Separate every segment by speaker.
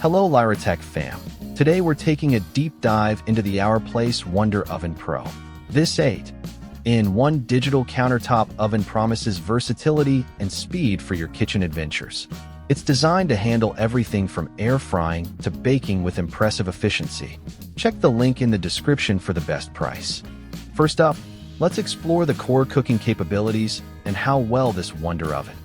Speaker 1: Hello Lyra Tech fam. Today we're taking a deep dive into the Appliance Wonder Oven Pro. This 8-in-1 digital countertop oven promises versatility and speed for your kitchen adventures. It's designed to handle everything from air frying to baking with impressive efficiency. Check the link in the description for the best price. First up, let's explore the core cooking capabilities and how well this wonder oven.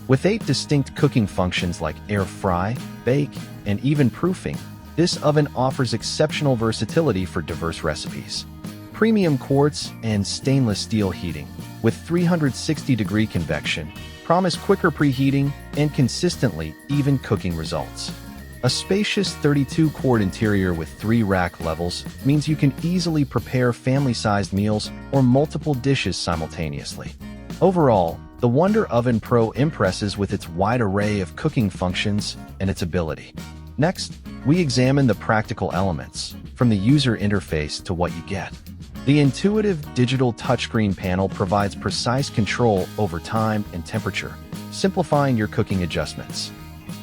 Speaker 1: With 8 distinct cooking functions like air fry, bake, and even proofing, this oven offers exceptional versatility for diverse recipes. Premium quartz and stainless steel heating with 360-degree convection promise quicker preheating and consistently even cooking results. A spacious 32-quart interior with 3 rack levels means you can easily prepare family-sized meals or multiple dishes simultaneously. Overall, the Wonder Oven Pro impresses with its wide array of cooking functions and its ability. Next, we examine the practical elements, from the user interface to what you get. The intuitive digital touchscreen panel provides precise control over time and temperature, simplifying your cooking adjustments.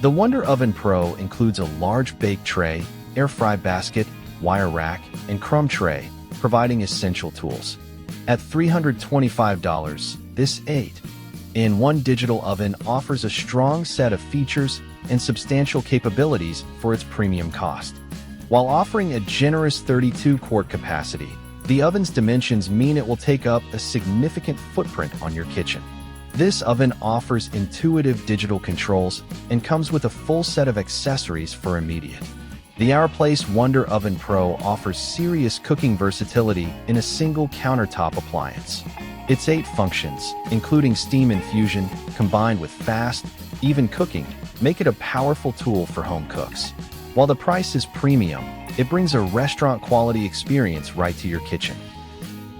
Speaker 1: The Wonder Oven Pro includes a large bake tray, air fry basket, wire rack, and crumb tray, providing essential tools. At $325, this 8-in-1 digital oven offers a strong set of features and substantial capabilities for its premium cost. While offering a generous 32-quart capacity, the oven's dimensions mean it will take up a significant footprint on your kitchen. This oven offers intuitive digital controls and comes with a full set of accessories for immediate. The Appliance Wonder Oven Pro offers serious cooking versatility in a single countertop appliance. Its 8 functions, including steam infusion, combined with fast, even cooking, make it a powerful tool for home cooks. While the price is premium, it brings a restaurant-quality experience right to your kitchen.